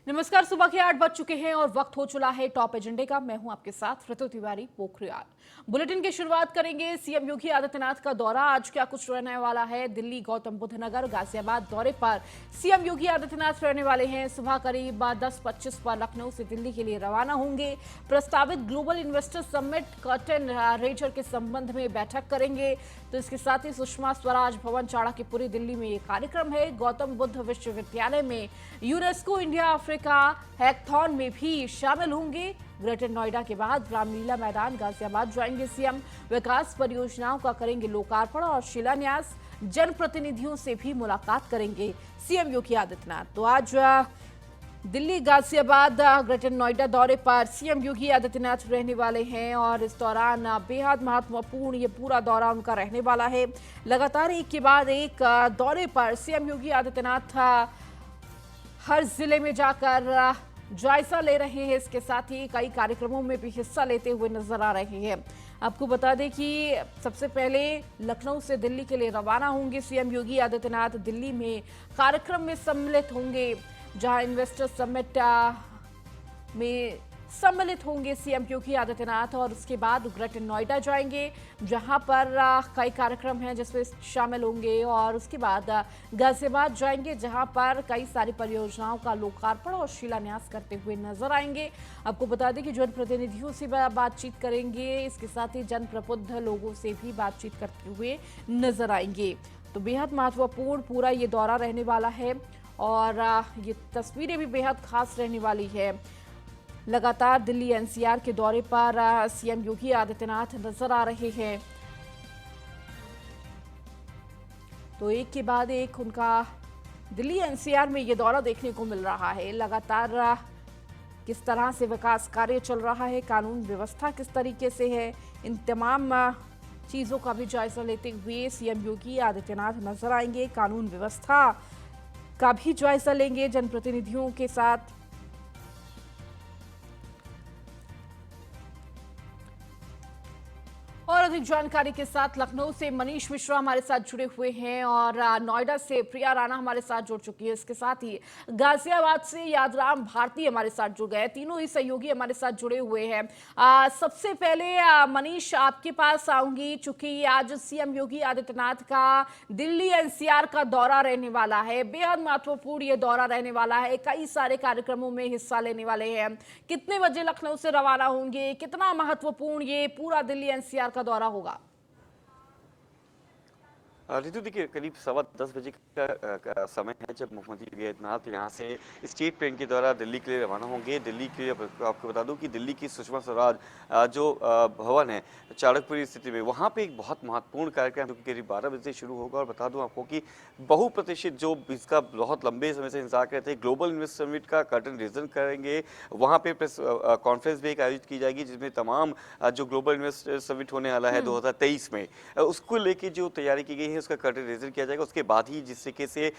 नमस्कार। सुबह के 8 बज चुके हैं और वक्त हो चला है टॉप एजेंडे का। मैं हूं आपके साथ ऋतु तिवारी पोखरियाल। बुलेटिन की शुरुआत करेंगे सीएम योगी आदित्यनाथ का दौरा। आज क्या कुछ रहने वाला है। दिल्ली, गौतम बुद्ध नगर, गाजियाबाद दौरे पर सीएम योगी आदित्यनाथ रहने वाले हैं। सुबह करीब 10:25 पर लखनऊ से दिल्ली के लिए रवाना होंगे। प्रस्तावित global investor summit curtain raiser के संबंध में बैठक करेंगे। तो इसके साथ ही सुषमा स्वराज भवन चाणक्यपुरी दिल्ली में ये कार्यक्रम है। गौतम बुद्ध विश्वविद्यालय में यूनेस्को इंडिया अफ्रीका हैकथॉन में भी शामिल होंगे। ग्रेटर नोएडा के बाद रामलीला मैदान गाजियाबाद जाएंगे सीएम। विकास परियोजनाओं का करेंगे लोकार्पण और शिलान्यास। जनप्रतिनिधियों से भी मुलाकात करेंगे सीएम योगी आदित्यनाथ। तो आज दिल्ली, गाजियाबाद, ग्रेटर नोएडा दौरे पर सीएम योगी आदित्यनाथ रहने वाले हैं और इस दौरान बेहद महत्वपूर्ण ये पूरा दौरा उनका रहने वाला है। लगातार एक के बाद एक दौरे पर सीएम योगी आदित्यनाथ हर जिले में जाकर जायजा ले रहे हैं। इसके साथ ही कई कार्यक्रमों में भी हिस्सा लेते हुए नजर आ रहे हैं। आपको बता दें कि सबसे पहले लखनऊ से दिल्ली के लिए रवाना होंगे सीएम योगी आदित्यनाथ। दिल्ली में कार्यक्रम में सम्मिलित होंगे, जहां इन्वेस्टर समिट में सम्मिलित होंगे सीएम योगी आदित्यनाथ। और उसके बाद ग्रेटर नोएडा जाएंगे, जहां पर कई कार्यक्रम हैं जिसमें शामिल होंगे। और उसके बाद गाजियाबाद जाएंगे, जहां पर कई सारी परियोजनाओं का लोकार्पण और शिलान्यास करते हुए नजर आएंगे। आपको बता दें कि जनप्रतिनिधियों से बातचीत करेंगे। इसके साथ ही जनप्रबुद्ध लोगों से भी बातचीत करते हुए नजर आएंगे। तो बेहद महत्वपूर्ण पूरा ये दौरा रहने वाला है और ये तस्वीरें भी बेहद खास रहने वाली है। लगातार दिल्ली एनसीआर के दौरे पर सीएम योगी आदित्यनाथ नजर आ रहे हैं। तो एक के बाद एक उनका दिल्ली एनसीआर में ये दौरा देखने को मिल रहा है। लगातार किस तरह से विकास कार्य चल रहा है, कानून व्यवस्था किस तरीके से है, इन तमाम चीज़ों का भी जायजा लेते हुए सीएम योगी आदित्यनाथ नजर आएंगे। कानून व्यवस्था का भी जायजा लेंगे जनप्रतिनिधियों के साथ। और अधिक जानकारी के साथ लखनऊ से मनीष मिश्रा हमारे साथ जुड़े हुए हैं और नोएडा से प्रिया राणा हमारे साथ जुड़ चुकी है। इसके साथ ही गाजियाबाद से यादराम भारती हमारे साथ जुड़ गए। तीनों ही सहयोगी हमारे साथ जुड़े हुए हैं। सबसे पहले मनीष, आपके पास आऊंगी, चूंकि आज सीएम योगी आदित्यनाथ का दिल्ली एनसीआर का दौरा रहने वाला है। बेहद महत्वपूर्ण ये दौरा रहने वाला है। कई सारे कार्यक्रमों में हिस्सा लेने वाले हैं। कितने बजे लखनऊ से रवाना होंगे, कितना महत्वपूर्ण ये पूरा दिल्ली एनसीआर का दौरा होगा? रितु, देखिए करीब 10:15 बजे का समय है जब मुख्यमंत्री योगी आदित्यनाथ यहाँ से स्टेट ट्रेन के द्वारा दिल्ली के लिए रवाना होंगे। दिल्ली के लिए आपको बता दूं कि दिल्ली की सुषमा स्वराज जो भवन है चाणक्यपुरी स्थिति में, वहाँ पे एक बहुत महत्वपूर्ण कार्यक्रम जो कि करीब 12 बजे से शुरू होगा। और बता दूं आपको कि बहुप्रतीक्षित जो इसका बहुत लंबे समय से इंतजार कर रहे थे, ग्लोबल इन्वेस्टर समिट का कर्टन रेजर करेंगे। वहाँ पे प्रेस कॉन्फ्रेंस भी एक आयोजित की जाएगी, जिसमें तमाम जो ग्लोबल इन्वेस्टर समिट होने वाला है 2023 में, उसको लेके जो तैयारी की गई है उसका कर्टन रेजर किया जाएगा। उसके बाद ही जिस तरीके से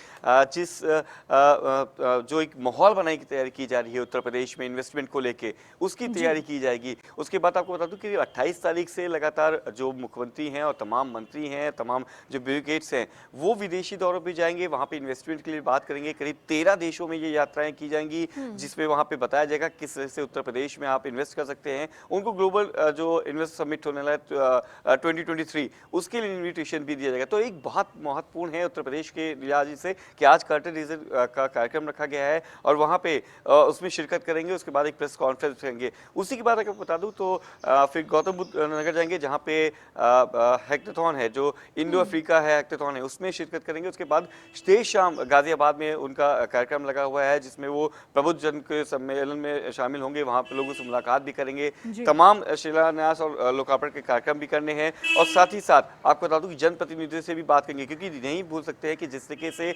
जो एक माहौल बनाने की तैयारी की जा रही है उत्तर प्रदेश में इन्वेस्टमेंट को लेके, उसकी तैयारी की जाएगी। उसके बाद आपको बता दूं कि 28 तारीख से लगातार जो मुख्यमंत्री हैं और तमाम मंत्री हैं, तमाम जो ब्यूरोक्रेट्स हैं, वो विदेशी दौरों पर जाएंगे। वहाँ पे इन्वेस्टमेंट के लिए बात करेंगे। करीब 13 देशों में ये यात्राएं की जाएंगी, जिसमें वहाँ पे बताया जाएगा किस तरह से उत्तर प्रदेश में आप इन्वेस्ट कर सकते हैं। उनको ग्लोबल जो इन्वेस्ट समिट होने वाला है 2023, उसके लिए इन्विटेशन भी दिया जाएगा। तो एक बहुत महत्वपूर्ण है उत्तर प्रदेश के लिहाज से कि आज कर्टन रेजर का कार्यक्रम रखा गया है और वहाँ पे उसमें शिरकत करेंगे। उसके बाद एक प्रेस कॉन्फ्रेंस करेंगे। उसी के बाद अगर बता दूं तो फिर गौतम बुद्ध नगर जाएंगे, जहाँ पे हैकथॉन है, जो इंडो अफ्रीका है हैकथॉन है, उसमें शिरकत करेंगे। उसके बाद देर शाम गाजियाबाद में उनका कार्यक्रम लगा हुआ है, जिसमें वो प्रबुद्ध जन के सम्मेलन में शामिल होंगे। वहाँ पे लोगों से मुलाकात भी करेंगे। तमाम शिलान्यास और लोकार्पण के कार्यक्रम भी करने हैं। और साथ ही साथ आपको बता दूं कि जनप्रतिनिधियों से भी बात करेंगे, क्योंकि नहीं भूल सकते हैं कि जिस तरीके से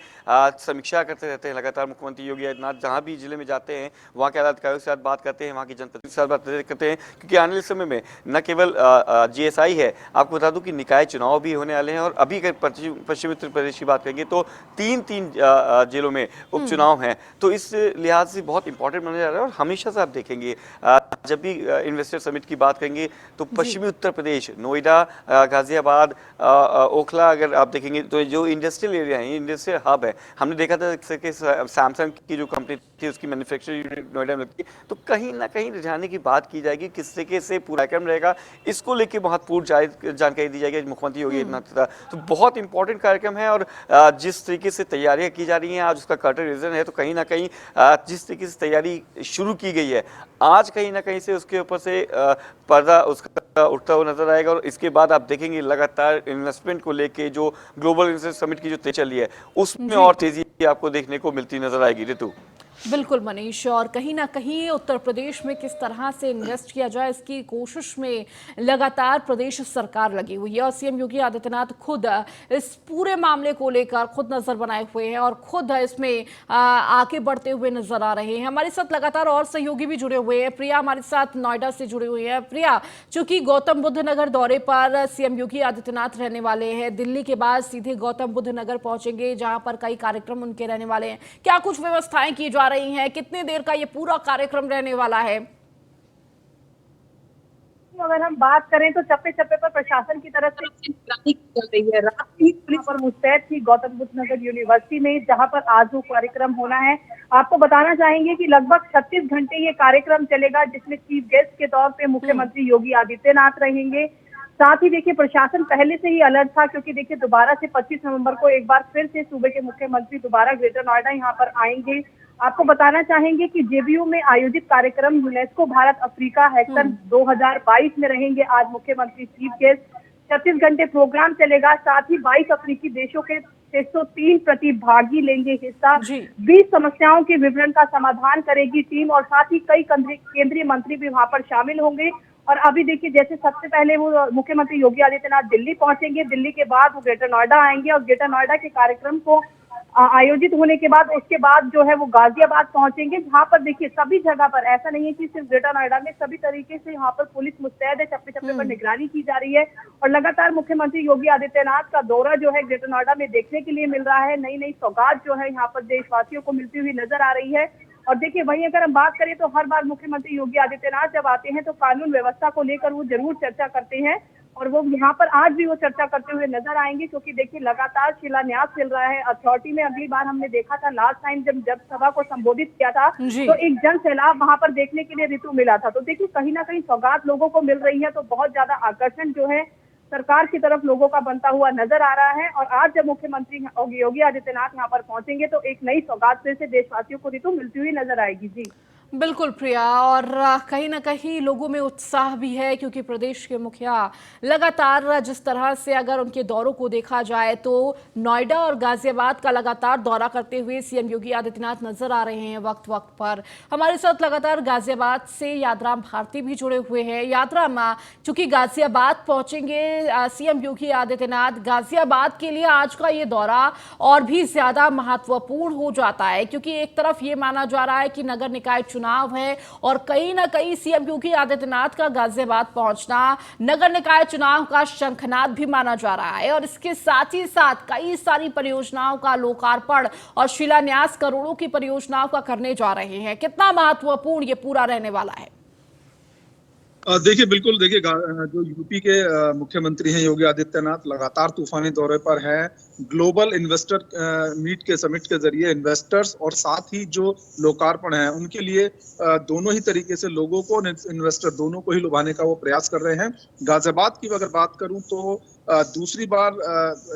समीक्षा करते रहते हैं लगातार मुख्यमंत्री योगी आदित्यनाथ, जहां भी जिले में जाते हैं वहां के अधिकारियों के साथ बात करते हैं, वहां की जनप्रतिनिधियों के साथ बात करते हैं। क्योंकि आने वाले समय में न केवल जीएसआई है, आपको बता दूं कि निकाय चुनाव भी होने वाले हैं। और अभी अगर पश्चिमी उत्तर प्रदेश की बात करेंगे तो तीन जिलों में उपचुनाव हैं। तो इस लिहाज से बहुत इंपॉर्टेंट माना जा रहा है। और हमेशा से आप देखेंगे जब भी इन्वेस्टर समिट की बात करेंगे तो पश्चिमी उत्तर प्रदेश, नोएडा, गाजियाबाद, ओखला अगर आप देखेंगे तो जो इंडस्ट्रियल एरिया है, इंडस्ट्रियल हब है, हमने देखा था कि सैमसंग की जो कंपनी थी, उसकी मैन्युफैक्चरिंग यूनिट नोएडा में लगती है, तो कहीं ना कहीं रिझाने की बात की जाएगी, किस तरीके से पूरा कार्यक्रम रहेगा, इसको लेके महत्वपूर्ण जानकारी दी जाएगी मुख्यमंत्री योगी आदित्यनाथ द्वारा। तो बहुत इंपॉर्टेंट कार्यक्रम है और जिस तरीके से तैयारियां की जा रही हैं, आज उसका कर्टन रिविजन है, तो कहीं ना कहीं जिस तरीके से तैयारी शुरू की गई है, आज कहीं ना कहीं से उसके ऊपर से पर्दा उसका उठता हुआ नजर आएगा। और इसके बाद आप देखेंगे लगातार इन्वेस्टमेंट को लेके जो ग्लोबल इन्वेस्टमेंट समिट की जो तेजी चली है, उसमें और तेजी आपको देखने को मिलती नजर आएगी। ऋतु, बिल्कुल मनीष, और कहीं ना कहीं उत्तर प्रदेश में किस तरह से इन्वेस्ट किया जाए इसकी कोशिश में लगातार प्रदेश सरकार लगी हुई है और सीएम योगी आदित्यनाथ खुद इस पूरे मामले को लेकर खुद नजर बनाए हुए हैं और खुद इसमें आगे बढ़ते हुए नजर आ रहे हैं। हमारे साथ लगातार और सहयोगी भी जुड़े हुए हैं। प्रिया हमारे साथ नोएडा से जुड़ी हुई है। प्रिया, चूंकि गौतम बुद्ध नगर दौरे पर सीएम योगी आदित्यनाथ रहने वाले हैं, दिल्ली के बाद सीधे गौतम बुद्ध नगर पहुंचेंगे जहां पर कई कार्यक्रम उनके रहने वाले हैं, क्या कुछ व्यवस्थाएं की जा रही हैं, कितनी देर का ये पूरा कार्यक्रम रहने वाला है? अगर हम बात करें तो चप्पे चप्पे पर प्रशासन की तरफ से निगरानी की जा रही है। रात ही पुलिस पर मुस्तैद थी गौतम बुद्ध नगर यूनिवर्सिटी में, जहां पर आज वो कार्यक्रम होना है। आपको बताना चाहेंगे कि लगभग 36 घंटे ये कार्यक्रम चलेगा, जिसमें चीफ गेस्ट के तौर पे मुख्यमंत्री योगी आदित्यनाथ रहेंगे। साथ ही देखिए प्रशासन पहले से ही अलर्ट था, क्योंकि देखिए दोबारा से 25 नवंबर को एक बार फिर से सूबे के मुख्यमंत्री दोबारा ग्रेटर नोएडा यहाँ पर आएंगे। आपको बताना चाहेंगे कि जेबीयू में आयोजित कार्यक्रम यूनेस्को भारत अफ्रीका हैकेथन 2022 में रहेंगे आज मुख्यमंत्री चीफ गेस्ट। 36 घंटे प्रोग्राम चलेगा। साथ ही 22 अफ्रीकी देशों के 603 प्रतिभागी लेंगे हिस्सा। 20 समस्याओं के विवरण का समाधान करेगी टीम और साथ ही कई केंद्रीय मंत्री भी वहां पर शामिल होंगे। और अभी देखिए जैसे सबसे पहले वो मुख्यमंत्री योगी आदित्यनाथ दिल्ली पहुंचेंगे, दिल्ली के बाद वो ग्रेटर नोएडा आएंगे और ग्रेटर नोएडा के कार्यक्रम को आयोजित होने के बाद उसके बाद जो है वो गाजियाबाद पहुंचेंगे, जहां पर देखिए सभी जगह पर, ऐसा नहीं है कि सिर्फ ग्रेटर नोएडा में, सभी तरीके से यहाँ पर पुलिस मुस्तैद है, चप्पे चप्पे पर निगरानी की जा रही है। और लगातार मुख्यमंत्री योगी आदित्यनाथ का दौरा जो है ग्रेटर नोएडा में देखने के लिए मिल रहा है। नई नई सौगात जो है यहाँ पर देशवासियों को मिलती हुई नजर आ रही है। और देखिए वहीं अगर हम बात करें तो हर बार मुख्यमंत्री योगी आदित्यनाथ जब आते हैं तो कानून व्यवस्था को लेकर वो जरूर चर्चा करते हैं और वो यहाँ पर आज भी वो चर्चा करते हुए नजर आएंगे, क्योंकि देखिए लगातार शिलान्यास चल रहा है अथॉरिटी में। अगली बार हमने देखा था लास्ट टाइम जब सभा को संबोधित किया था तो एक जन सैलाब वहां पर देखने के लिए ऋतु मिला था। तो देखिए कहीं ना कहीं सौगात लोगों को मिल रही है, तो बहुत ज्यादा आकर्षण जो है सरकार की तरफ लोगों का बनता हुआ नजर आ रहा है। और आज जब मुख्यमंत्री योगी आदित्यनाथ यहाँ पर पहुंचेंगे तो एक नई सौगात फिर से देशवासियों को ऋतु मिलती हुई नजर आएगी। जी बिल्कुल प्रिया, और कहीं ना कहीं लोगों में उत्साह भी है, क्योंकि प्रदेश के मुखिया लगातार जिस तरह से अगर उनके दौरों को देखा जाए तो नोएडा और गाजियाबाद का लगातार दौरा करते हुए सीएम योगी आदित्यनाथ नजर आ रहे हैं वक्त वक्त पर। हमारे साथ लगातार गाजियाबाद से यादराम भारती भी जुड़े हुए हैं। यादराम, चूंकि गाजियाबाद पहुंचेंगे सीएम योगी आदित्यनाथ, गाजियाबाद के लिए आज का ये दौरा और भी ज्यादा महत्वपूर्ण हो जाता है, क्योंकि एक तरफ ये माना जा रहा है कि नगर निकाय चुनाव है और कहीं ना कहीं सीएम योगी आदित्यनाथ का गाजियाबाद पहुंचना नगर निकाय चुनाव का शंखनाद भी माना जा रहा है। और इसके साथ ही साथ कई सारी परियोजनाओं का लोकार्पण और शिलान्यास करोड़ों की परियोजनाओं का करने जा रहे हैं। कितना महत्वपूर्ण ये पूरा रहने वाला है? देखिए बिल्कुल, देखिए जो यूपी के मुख्यमंत्री हैं योगी आदित्यनाथ लगातार तूफानी दौरे पर है। ग्लोबल इन्वेस्टर मीट के समिट के जरिए इन्वेस्टर्स और साथ ही जो लोकार्पण है उनके लिए दोनों ही तरीके से लोगों को इन्वेस्टर दोनों को ही लुभाने का वो प्रयास कर रहे हैं। गाजियाबाद की अगर बात करूं तो दूसरी बार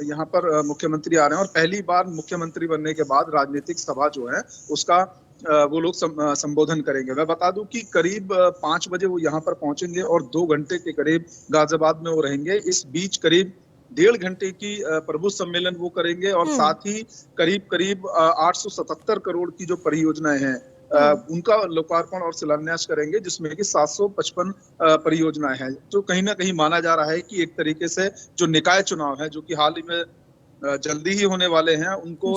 यहाँ पर मुख्यमंत्री आ रहे हैं और पहली बार मुख्यमंत्री बनने के बाद राजनीतिक सभा जो है उसका वो लोग संबोधन करेंगे। मैं बता दूं कि करीब 5 बजे वो यहाँ पर पहुंचेंगे और 2 घंटे के करीब गाजियाबाद में वो रहेंगे। इस बीच करीब 1.5 घंटे की प्रबुद्ध सम्मेलन वो करेंगे और साथ ही करीब 877 करोड़ की जो परियोजनाएं हैं उनका लोकार्पण और शिलान्यास करेंगे, जिसमें कि 755 परियोजनाएं हैं, जो कहीं ना कहीं माना जा रहा है कि एक तरीके से जो निकाय चुनाव है जो कि हाल ही में जल्दी ही होने वाले हैं उनको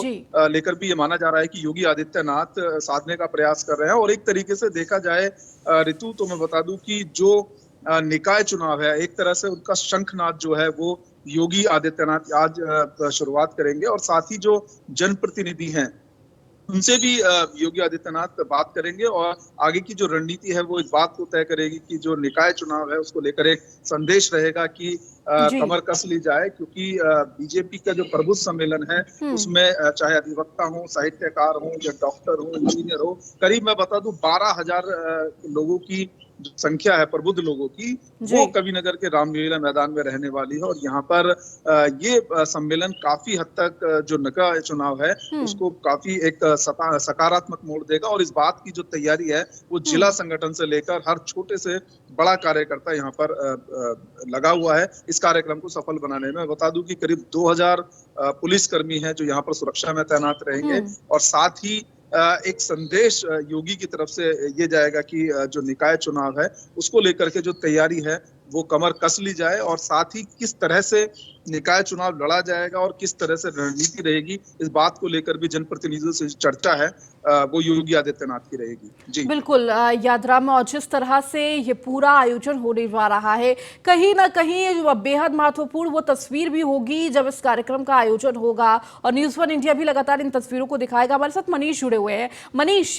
लेकर भी ये माना जा रहा है कि योगी आदित्यनाथ साधने का प्रयास कर रहे हैं। और एक तरीके से देखा जाए ऋतु, तो मैं बता दूं कि जो निकाय चुनाव है एक तरह से उनका शंखनाद जो है वो योगी आदित्यनाथ आज शुरुआत करेंगे और साथ ही जो जनप्रतिनिधि हैं उनसे भी योगी आदित्यनाथ बात करेंगे और आगे की जो रणनीति है वो इस बात को तय करेगी कि जो निकाय चुनाव है उसको लेकर एक संदेश रहेगा कि जी। कमर कस ली जाए, क्योंकि बीजेपी का जो प्रबुद्ध सम्मेलन है उसमें चाहे अधिवक्ता हो, साहित्यकार हो या डॉक्टर हो, इंजीनियर हो, करीब मैं बता दूं 12,000 लोगों की जो संख्या है प्रबुद्ध लोगों की, वो कविनगर के रामलीला मैदान में रहने वाली है। और यहाँ पर ये सम्मेलन काफी हद तक जो निकाय चुनाव है उसको काफी एक सकारात्मक मोड़ देगा। और इस बात की जो तैयारी है वो जिला संगठन से लेकर हर छोटे से बड़ा कार्यकर्ता यहाँ पर लगा हुआ है इस कार्यक्रम को सफल बनाने में। बता दूं कि करीब 2000 पुलिसकर्मी हैं जो यहाँ पर सुरक्षा में तैनात रहेंगे। और साथ ही एक संदेश योगी की तरफ से ये जाएगा कि जो निकाय चुनाव है उसको लेकर के जो तैयारी है वो कमर कस ली जाए, और साथ ही किस तरह से निकाय चुनाव लड़ा जाएगा और किस तरह से रणनीति रहेगी इस बात को लेकर भी जनप्रतिनिधियों से चर्चा है वो योगी आदित्यनाथ की रहेगी। जी बिल्कुल यादराम, और जिस तरह से ये पूरा आयोजन होने जा रहा है, कहीं ना कहीं बेहद महत्वपूर्ण वो तस्वीर भी होगी जब इस कार्यक्रम का आयोजन होगा, और न्यूज़ वन इंडिया भी लगातार इन तस्वीरों को दिखाएगा। हमारे साथ मनीष जुड़े हुए हैं। मनीष,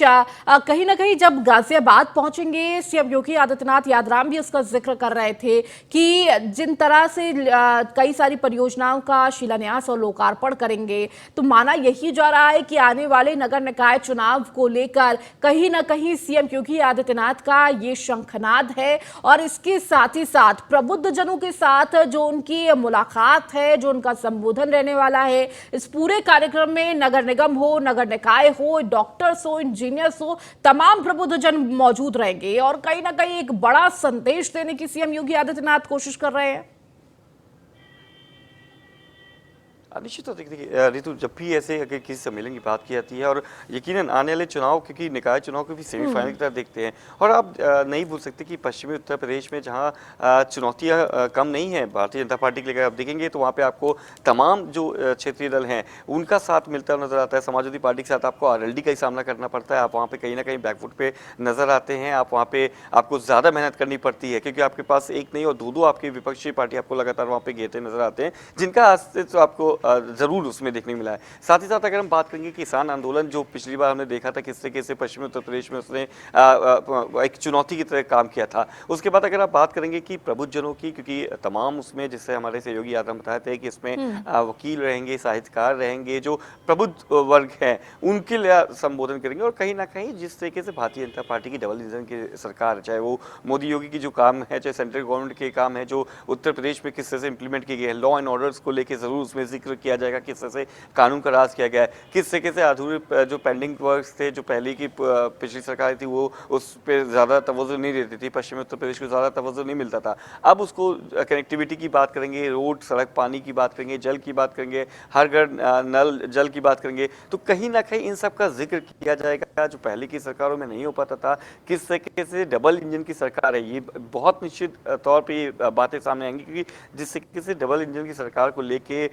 कहीं ना कहीं जब गाजियाबाद पहुंचेंगे सीएम योगी आदित्यनाथ, यादराम भी इसका जिक्र कर रहे थे कि जिन तरह से कई सारी परियोजनाओं का शिलान्यास और लोकार्पण करेंगे, तो माना यही जा रहा है कि आने वाले नगर निकाय चुनाव को लेकर कहीं ना कहीं सीएम योगी आदित्यनाथ का ये शंखनाद है। और इसके साथ ही साथ प्रबुद्ध जनों के साथ जो उनकी मुलाकात है, जो उनका संबोधन रहने वाला है, इस पूरे कार्यक्रम में नगर निगम हो, नगर निकाय हो, डॉक्टर्स हो, इंजीनियर्स हो, तमाम प्रबुद्ध जन मौजूद रहेंगे। और कहीं ना कहीं एक बड़ा संदेश देने की सीएम योगी आदित्यनाथ कोशिश कर रहे हैं। निश्चित देखिए ऋतु, जब भी ऐसे अगर किसी सम्मेलन की बात की जाती है, और यकीनन आने वाले चुनाव, क्योंकि निकाय चुनाव को भी सेमीफाइनल की तरह देखते हैं, और आप नहीं भूल सकते कि पश्चिमी उत्तर प्रदेश में जहां चुनौतियां कम नहीं है भारतीय जनता पार्टी के लिए, आप देखेंगे तो वहां पे आपको तमाम जो क्षेत्रीय दल हैं उनका साथ मिलता नजर आता है। समाजवादी पार्टी के साथ आपको आरएलडी का ही सामना करना पड़ता है, आप वहाँ पे कहीं ना कहीं बैकफुट पे नजर आते हैं, आप वहाँ पे आपको ज़्यादा मेहनत करनी पड़ती है, क्योंकि आपके पास एक नहीं और दो आपकी विपक्षी पार्टी आपको लगातार वहाँ पे घेरते नजर आते हैं, जिनका अस्तित्व आपको जरूर उसमें देखने मिला है। साथ ही साथ अगर हम बात करेंगे किसान आंदोलन, जो पिछली बार हमने देखा था किस तरीके से पश्चिमी उत्तर प्रदेश में उसने एक चुनौती की तरह काम किया था, उसके बाद अगर आप बात करेंगे कि प्रबुद्ध जनों की, क्योंकि तमाम उसमें जिससे हमारे सहयोगी यादव बताए थे कि इसमें वकील रहेंगे, साहित्यकार रहेंगे, जो प्रबुद्ध वर्ग है उनके लिए संबोधन करेंगे। और कहीं ना कहीं जिस तरीके से भारतीय जनता पार्टी की डबल इंजन की सरकार, चाहे वो मोदी योगी की जो काम है, चाहे सेंट्रल गवर्नमेंट के काम है जो उत्तर प्रदेश में किस तरह से इंप्लीमेंट किए गए हैं, लॉ एंड ऑर्डर्स को लेकर जरूर उसमें जिक्र किया जाएगा, किस तरह से कानून का राज किया गया है, किस तरीके से अधूरे जो पेंडिंग वर्क्स थे, जो पहले की पिछली सरकार थी वो उस पर ज़्यादा तवज्जो नहीं देती थी, पश्चिमी उत्तर प्रदेश को ज़्यादा तवज्जो नहीं मिलता था। अब उसको कनेक्टिविटी की बात करेंगे, रोड, सड़क, पानी की बात करेंगे, जल की बात करेंगे, हर घर नल जल की बात करेंगे, तो कहीं ना कहीं इन सब का जिक्र किया जाएगा जो पहले की सरकारों में नहीं हो पाता था। किस तरीके से डबल इंजन की सरकार है, ये बहुत निश्चित तौर पर बातें सामने आएंगी, क्योंकि जिस तरीके से डबल इंजन की सरकार को लेके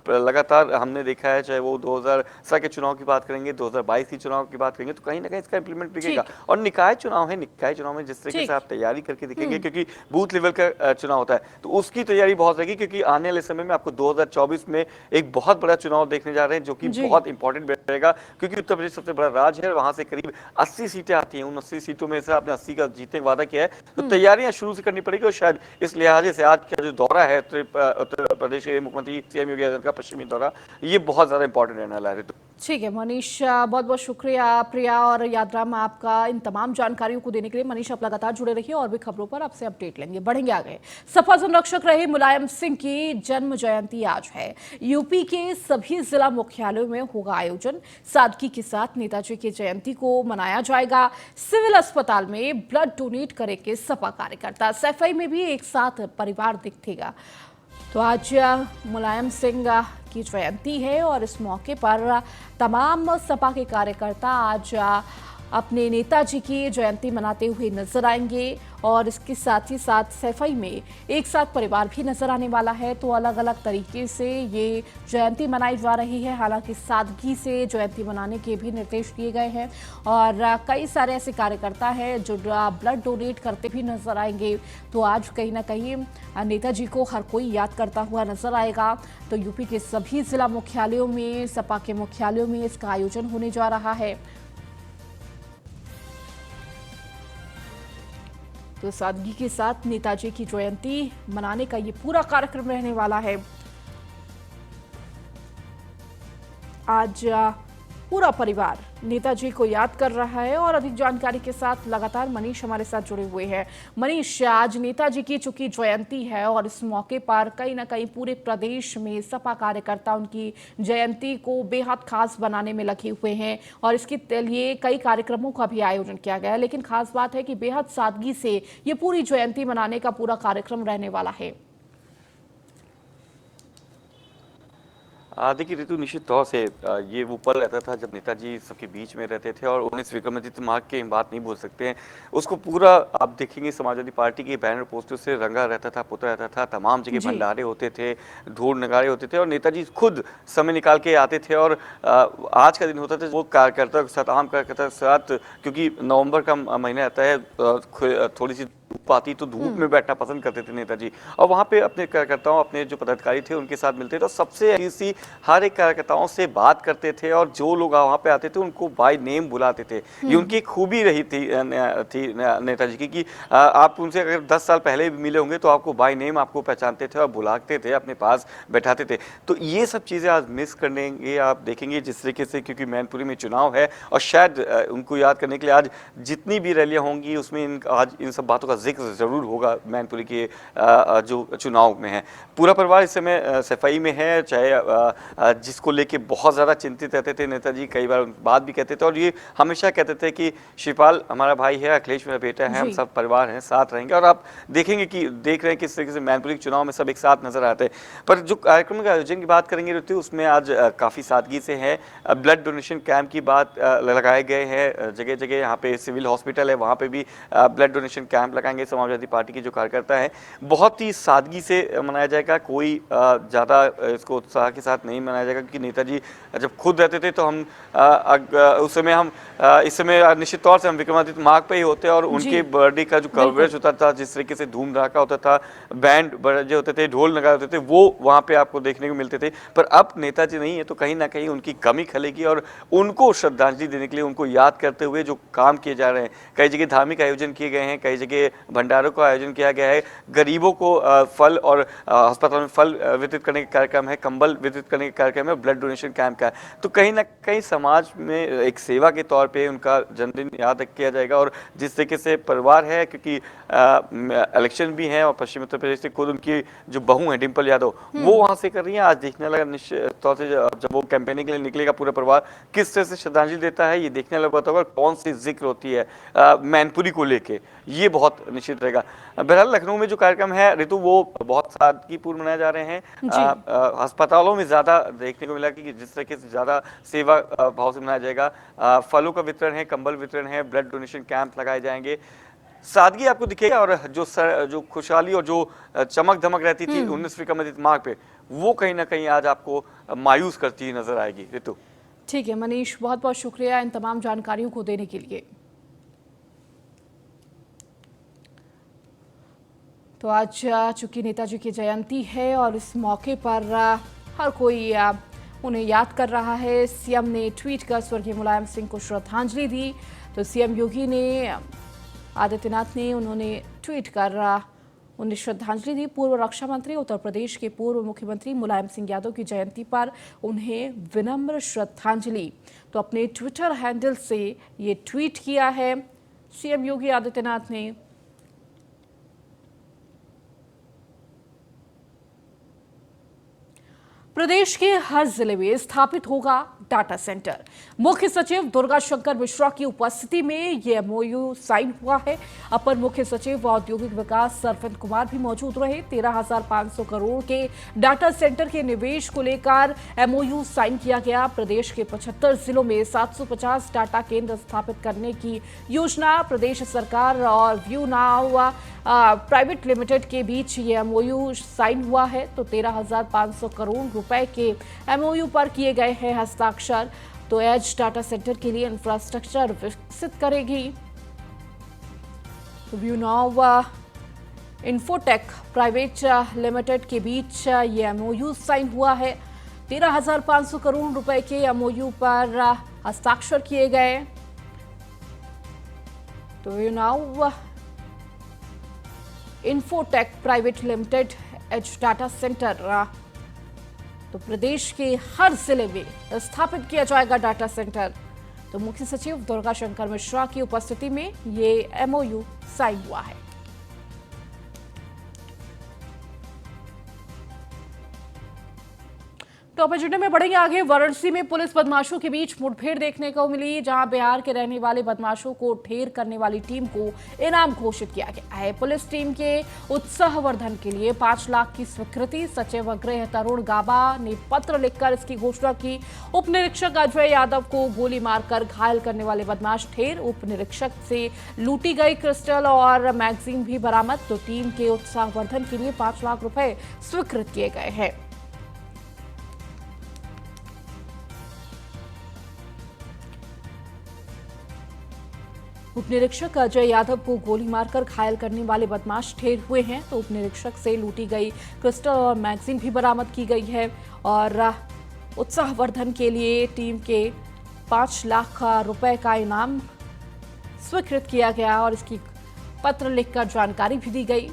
लगातार हमने देखा है, चाहे वो 2017 के चुनाव की बात करेंगे, 2022 की चुनाव की बात करेंगे, तो कहीं ना कहीं इसका इंप्लीमेंट दिखेगा। और निकाय चुनाव है, निकाय चुनाव में जिस तरीके से आप तैयारी करके दिखेंगे, क्योंकि बूथ लेवल का चुनाव होता है, तो उसकी तैयारी बहुत रहेगी, क्योंकि आने वाले समय में आपको 2024 में एक बहुत बड़ा चुनाव देखने जा रहे हैं, जो कि बहुत इंपॉर्टेंट रहेगा, क्योंकि उत्तर प्रदेश सबसे बड़ा राज्य है, वहां से करीब 80 सीटें आती हैं, उन 80 सीटों में से आपने 80 का जीतने का वादा किया है, तो तैयारियां शुरू से करनी पड़ेगी। और शायद इस लिहाजे से आज का जो दौरा है उत्तर प्रदेश के मुख्यमंत्री सीएम योगी आदित्यनाथ का पश्चिमी दौरा, ये बहुत ज्यादा इंपॉर्टेंट रहने वाला है। ठीक है मनीष, बहुत बहुत शुक्रिया। प्रिया और यादराम आपका इन तमाम जानकारियों को देने के लिए। मनीष, आप लगातार जुड़े रहिए और भी खबरों पर आपसे अपडेट लेंगे। बढ़ेंगे आगे। सपा संरक्षक रहे मुलायम सिंह की जन्म जयंती आज है। यूपी के सभी जिला मुख्यालयों में होगा आयोजन। सादगी के साथ नेताजी की जयंती को मनाया जाएगा। सिविल अस्पताल में ब्लड डोनेट करेंगे सपा कार्यकर्ता। सैफई में भी एक साथ परिवार दिखेगा। तो आज मुलायम सिंह की जयंती है और इस मौके पर तमाम सपा के कार्यकर्ता आज अपने नेताजी की जयंती मनाते हुए नजर आएंगे और इसके साथ ही साथ सैफई में एक साथ परिवार भी नजर आने वाला है। तो अलग अलग तरीके से ये जयंती मनाई जा रही है। हालांकि सादगी से जयंती मनाने के भी निर्देश दिए गए हैं और कई सारे ऐसे कार्यकर्ता हैं जो ब्लड डोनेट करते भी नजर आएंगे। तो आज कहीं ना कहीं नेताजी को हर कोई याद करता हुआ नजर आएगा। तो यूपी के सभी जिला मुख्यालयों में, सपा के मुख्यालयों में इसका आयोजन होने जा रहा है। तो सादगी के साथ नेताजी की जयंती मनाने का ये पूरा कार्यक्रम रहने वाला है। आज पूरा परिवार नेताजी को याद कर रहा है और अधिक जानकारी के साथ लगातार मनीष हमारे साथ जुड़े हुए हैं। मनीष, आज नेताजी की चूंकि जयंती है और इस मौके पर कहीं ना कहीं पूरे प्रदेश में सपा कार्यकर्ता उनकी जयंती को बेहद खास बनाने में लगे हुए हैं और इसके लिए कई कार्यक्रमों का भी आयोजन किया गया है। लेकिन खास बात है कि बेहद सादगी से ये पूरी जयंती मनाने का पूरा कार्यक्रम रहने वाला है। देखिए ऋतु, निश्चित तौर से ये वो पल रहता था जब नेताजी सबके बीच में रहते थे और 19 विक्रमादित्य मार्ग की बात नहीं भूल सकते हैं। उसको पूरा आप देखेंगे समाजवादी पार्टी के बैनर पोस्टर से रंगा रहता था, पुता रहता था। तमाम जगह भंडारे होते थे, ढोल नगाड़े होते थे और नेताजी खुद समय निकाल के आते थे। और आज का दिन होता था वो कार्यकर्ता के साथ, आम कार्यकर्ता के साथ, क्योंकि नवंबर का महीना आता है, थोड़ी सी धूप आती तो धूप में बैठना पसंद करते थे नेताजी और वहाँ पे अपने कार्यकर्ताओं, अपने जो पदाधिकारी थे उनके साथ मिलते थे और सबसे ऐसी हर एक कार्यकर्ताओं से बात करते थे और जो लोग वहाँ पे आते थे उनको बाय नेम बुलाते थे। ये उनकी एक खूबी रही थी नेताजी की कि आप उनसे अगर 10 साल पहले भी मिले होंगे तो आपको बाय नेम आपको पहचानते थे और बुलाते थे, अपने पास बैठाते थे। तो ये सब चीज़ें आज मिस करेंगे आप देखेंगे जिस तरीके से, क्योंकि मैनपुरी में चुनाव है और शायद उनको याद करने के लिए आज जितनी भी रैलियाँ होंगी उसमें आज इन सब बातों का जिक्र जरूर होगा। मैनपुरी के जो चुनाव में है, पूरा परिवार इस समय सफाई में है, चाहे जिसको लेके बहुत ज़्यादा चिंतित रहते थे नेताजी, कई बार बात भी कहते थे और ये हमेशा कहते थे कि शिवपाल हमारा भाई है, अखिलेश मेरा बेटा है, हम सब परिवार हैं, साथ रहेंगे। और आप देखेंगे कि देख रहे हैं किस तरीके से मैनपुरी के चुनाव में सब एक साथ नजर आते हैं। पर जो कार्यक्रम के आयोजन की बात करेंगे ऋतु, उसमें आज काफ़ी सादगी से है। ब्लड डोनेशन कैंप की बात लगाए गए हैं जगह जगह। यहाँ पे सिविल हॉस्पिटल है, वहाँ पे भी ब्लड डोनेशन कैंप लगाएंगे समाजवादी पार्टी के जो कार्यकर्ता हैं। बहुत ही सादगी से मनाया जाएगा, कोई ज़्यादा इसको उत्साह के साथ नहीं मनाया जाएगा, क्योंकि नेताजी जब खुद रहते थे तो हम उस समय हम इस समय निश्चित तौर से हम विक्रमादित्य मार्ग पे ही होते हैं और उनके बर्थडे का जो कवरेज होता था, जिस तरीके से धूम धड़ाका होता था, बैंड बजे होते थे, ढोल नगाड़े होते थे, वो वहाँ पे आपको देखने को मिलते थे। पर अब नेताजी नहीं है तो कहीं ना कहीं उनकी कमी खलेगी और उनको श्रद्धांजलि देने के लिए, उनको याद करते हुए जो काम किए जा रहे हैं, कई जगह धार्मिक आयोजन किए गए हैं, कई जगह भंडारों का आयोजन किया गया है, गरीबों को फल और अस्पताल में फल वितरित करने का कार्यक्रम है, कंबल वितरित करने का कार्यक्रम है, ब्लड डोनेशन कैंप का। तो कहीं ना कहीं समाज में एक सेवा के तौर पे उनका जन्मदिन याद किया जाएगा। और जिस तरीके से परिवार है, क्योंकि इलेक्शन भी है और पश्चिम उत्तर प्रदेश से खुद उनकी जो बहू है डिम्पल यादव, वो वहाँ से कर रही है। आज देखने लगा निश्चित तौर से जब वो कैंपेनिंग के लिए निकलेगा पूरा परिवार किस तरह से श्रद्धांजलि देता है, ये देखने लगा होगा कौन सी जिक्र होती है मैनपुरी को लेके, ये बहुत निश्चित रहेगा। बहरहाल लखनऊ में जो कार्यक्रम है ऋतु, वो बहुत सादगीपूर्ण मनाए जा रहे हैं। अस्पतालों में ज्यादा देखने को मिला कि जिस तरीके से ज्यादा सेवा भाव से मनाया जाएगा। फलों का वितरण है, कंबल वितरण है, ब्लड डोनेशन कैंप लगाए जाएंगे। सादगी आपको दिखेगा और जो खुशहाली और जो चमक धमक रहती थी 19 विक्रमादित्य मार्ग पे, वो कहीं ना कहीं आज आपको मायूस करती हुई नजर आएगी ऋतु। ठीक है मनीष, बहुत बहुत शुक्रिया इन तमाम जानकारियों को देने के लिए। तो आज चूंकि नेताजी की जयंती है और इस मौके पर हर कोई उन्हें याद कर रहा है। सीएम ने ट्वीट कर स्वर्गीय मुलायम सिंह को श्रद्धांजलि दी। तो सीएम योगी ने, आदित्यनाथ ने, उन्होंने ट्वीट कर उन्हें श्रद्धांजलि दी। पूर्व रक्षा मंत्री, उत्तर प्रदेश के पूर्व मुख्यमंत्री मुलायम सिंह यादव की जयंती पर उन्हें विनम्र श्रद्धांजलि। तो अपने ट्विटर हैंडल से ये ट्वीट किया है सीएम योगी आदित्यनाथ ने। प्रदेश के हर जिले में स्थापित होगा डाटा सेंटर। मुख्य सचिव दुर्गा शंकर मिश्रा की उपस्थिति में ये एमओयू साइन हुआ है। अपर मुख्य सचिव औद्योगिक विकास अरविंद कुमार भी मौजूद रहे। 13,500 करोड़ के डाटा सेंटर के निवेश को लेकर एमओयू साइन किया गया। प्रदेश के 75 जिलों में 750 डाटा केंद्र स्थापित करने की योजना प्रदेश सरकार और व्यू नाउ प्राइवेट लिमिटेड के बीच ये एमओयू साइन हुआ है। तो 13,500 करोड़ रुपए के एमओयू पर किए गए हैं हस्ताक्षर। तो एज डाटा सेंटर के लिए इंफ्रास्ट्रक्चर विकसित करेगी। View Now Infotech private limited के बीच ये एमओयू साइन हुआ है। 13,500 करोड़ रुपए के एमओयू पर हस्ताक्षर किए गए। तो View Now Infotech private limited as data center, तो प्रदेश के हर जिले में स्थापित किया जाएगा डाटा सेंटर। तो मुख्य सचिव दुर्गा शंकर मिश्रा की उपस्थिति में ये एमओयू साइन हुआ है। टॉप एजेंडा में बढ़ेंगे आगे। वाराणसी में पुलिस बदमाशों के बीच मुठभेड़ देखने को मिली, जहां बिहार के रहने वाले बदमाशों को ढेर करने वाली टीम को इनाम घोषित किया गया है। पुलिस टीम के उत्साहवर्धन के लिए 5 लाख की स्वीकृति। सचिव गृह तरुण गाबा ने पत्र लिखकर इसकी घोषणा की। उप निरीक्षक अजय यादव को गोली मारकर घायल करने वाले बदमाश ढेर। उप निरीक्षक से लूटी गई क्रिस्टल और मैगजीन भी बरामद। तो टीम के उत्साहवर्धन के लिए 5 लाख रुपए स्वीकृत किए गए हैं। उप निरीक्षक अजय यादव को गोली मारकर घायल करने वाले बदमाश ढेर हुए हैं। तो उप निरीक्षक से लूटी गई क्रिस्टल और मैगजीन भी बरामद की गई है। और उत्साहवर्धन के लिए टीम के 5 लाख रुपए का इनाम स्वीकृत किया गया और इसकी पत्र लिखकर जानकारी भी दी गई।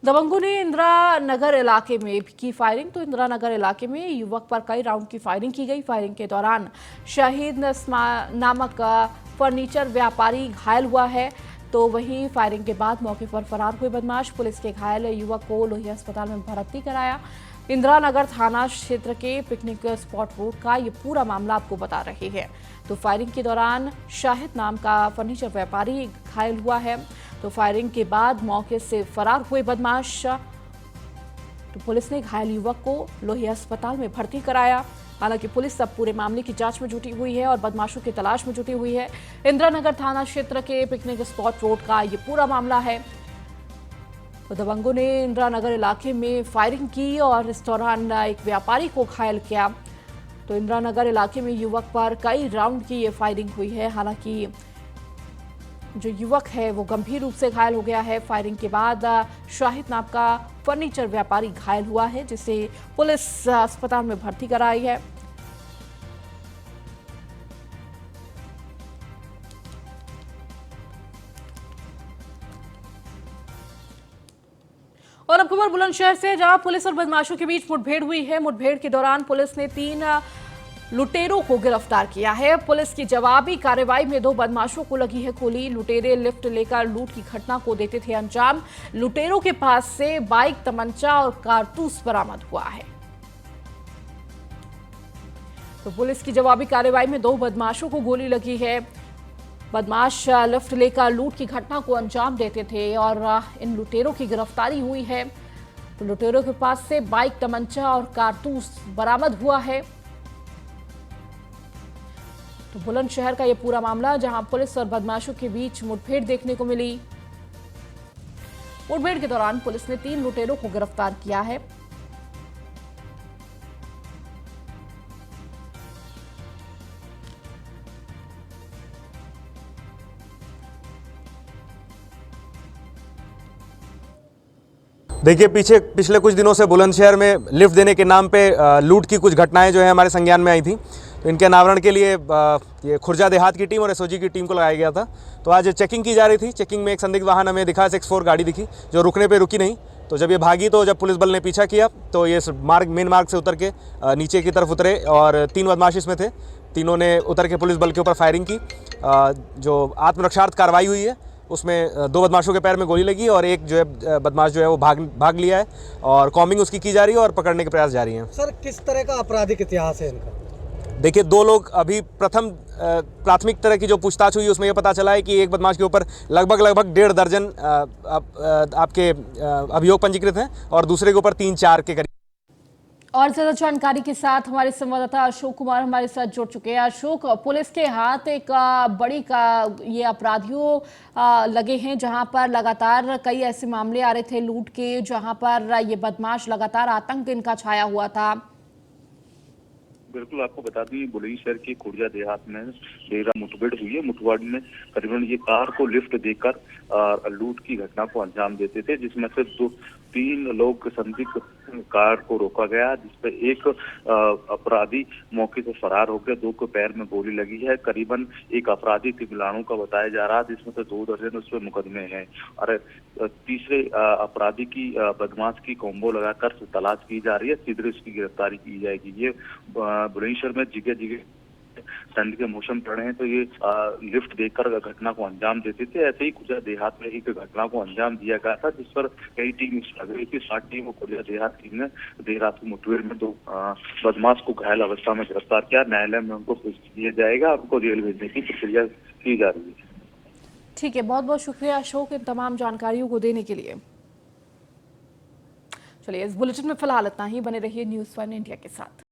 दबंगों ने इंदिरा नगर इलाके में की फायरिंग। तो इंदिरा नगर इलाके में युवक पर कई राउंड की फायरिंग की गई। फायरिंग के दौरान शाहिद नामक फर्नीचर व्यापारी घायल हुआ है। तो वहीं फायरिंग के बाद मौके पर फरार हुए बदमाश। पुलिस के घायल युवक को लोहिया अस्पताल में भर्ती कराया। इंदिरा नगर थाना क्षेत्र के पिकनिक स्पॉट रोड का ये पूरा मामला आपको बता रहे हैं। तो फायरिंग के दौरान शाहिद नाम का फर्नीचर व्यापारी घायल हुआ है। तो फायरिंग के बाद मौके से फरार हुए बदमाश। तो पुलिस ने घायल युवक को लोहिया अस्पताल में भर्ती कराया। हालांकि पुलिस अब पूरे मामले की जांच में जुटी हुई है और बदमाशों की तलाश में जुटी हुई है। इंदिरा नगर थाना क्षेत्र के पिकनिक स्पॉट रोड का ये पूरा मामला है। तो दबंगों ने इंदिरा नगर इलाके में फायरिंग की और इस दौरान एक व्यापारी को घायल किया। तो इंदिरा नगर इलाके में युवक पर कई राउंड की ये फायरिंग हुई है। हालांकि जो युवक है वो गंभीर रूप से घायल हो गया है। फायरिंग के बाद शाहिद नाम का फर्नीचर व्यापारी घायल हुआ है, जिसे पुलिस अस्पताल में भर्ती कराई है। और अब खबर बुलंदशहर से, जहां पुलिस और बदमाशों के बीच मुठभेड़ हुई है। मुठभेड़ के दौरान पुलिस ने 3 लुटेरों को गिरफ्तार किया है। पुलिस की जवाबी कार्रवाई में 2 बदमाशों को लगी है गोली। लुटेरे लिफ्ट लेकर लूट की घटना को देते थे अंजाम। लुटेरों के पास से बाइक, तमंचा और कारतूस बरामद हुआ है। तो पुलिस की जवाबी कार्रवाई में 2 बदमाशों को गोली लगी है। बदमाश लिफ्ट लेकर लूट की घटना को अंजाम देते थे और इन लुटेरों की गिरफ्तारी हुई है। तो लुटेरों के पास से बाइक, तमंचा और कारतूस बरामद हुआ है। तो बुलंदशहर का यह पूरा मामला, जहां पुलिस और बदमाशों के बीच मुठभेड़ देखने को मिली। मुठभेड़ के दौरान पुलिस ने 3 लुटेरों को गिरफ्तार किया है। देखिए, पिछले कुछ दिनों से बुलंदशहर में लिफ्ट देने के नाम पे लूट की कुछ घटनाएं जो है हमारे संज्ञान में आई थी। तो इनके अनावरण के लिए ये खुर्जा देहात की टीम और एसओजी की टीम को लगाया गया था। तो आज चेकिंग की जा रही थी। चेकिंग में एक संदिग्ध वाहन हमें दिखा, 64 गाड़ी दिखी, जो रुकने पे रुकी नहीं। तो जब ये भागी तो जब पुलिस बल ने पीछा किया तो ये मेन मार्ग से उतर के नीचे की तरफ उतरे और 3 बदमाश इसमें थे। तीनों ने उतर के पुलिस बल के ऊपर फायरिंग की, जो आत्मरक्षार्थ कार्रवाई हुई है। उसमें 2 बदमाशों के पैर में गोली लगी और एक जो है बदमाश जो है वो भाग लिया है और कॉम्बिंग उसकी की जा रही है और पकड़ने के प्रयास जारी हैं। सर, किस तरह का आपराधिक इतिहास है इनका? देखिए, 2 लोग अभी प्राथमिक तरह की जो पूछताछ हुई उसमें ये पता चला है कि एक बदमाश के ऊपर लगभग 1.5 दर्जन आपके अभियोग पंजीकृत हैं और दूसरे के ऊपर 3-4 के करीब। और ज्यादा जानकारी के साथ हमारे संवाददाता अशोक कुमार हमारे साथ जुड़ चुके हैं। अशोक, पुलिस के हाथ एक बड़ी ये अपराधियों लगे हैं, जहां पर लगातार कई ऐसे मामले आ रहे थे लूट के, जहां पर ये बदमाश लगातार आतंक इनका छाया हुआ था। बिल्कुल, आपको बता दूं बुलंदशहर के खुर्जा देहात में देर रात मुठभेड़ हुई है। मुठभेड़ में करीबन ये कार को लिफ्ट देकर लूट की घटना को अंजाम देते थे, जिसमें से 3 लोग संदिग्ध कार को रोका गया, जिसपे एक अपराधी मौके से फरार हो गया। 2 को पैर में गोली लगी है। करीबन एक अपराधी तिमिलानों का बताया जा रहा है, जिसमें से 2 दर्जन उस पर मुकदमे हैं और तीसरे अपराधी की बदमाश की कॉम्बो लगाकर तलाश की जा रही है। शीघ्र इसकी गिरफ्तारी की जाएगी। ये बुलंदशहर में जगह जगह ठंड के मौसम पड़ रहे हैं, तो ये लिफ्ट देकर घटना को अंजाम देते थे। ऐसे ही खुर्जा देहात में एक घटना को अंजाम दिया गया था, जिस पर कई टीम लग रही थी। 60 टीम खुर्जा देहात टीम ने देर रात की मुठभेड़ में 2 बदमाश को घायल अवस्था में गिरफ्तार किया। न्यायालय में उनको पेश किया जाएगा। उनको जेल भेजने की प्रक्रिया की जा रही है। ठीक है, बहुत बहुत शुक्रिया अशोक इन तमाम जानकारियों को देने के लिए। चलिए, इस बुलेटिन में फिलहाल इतना ही। बने रहिए न्यूज़ 1 इंडिया के साथ।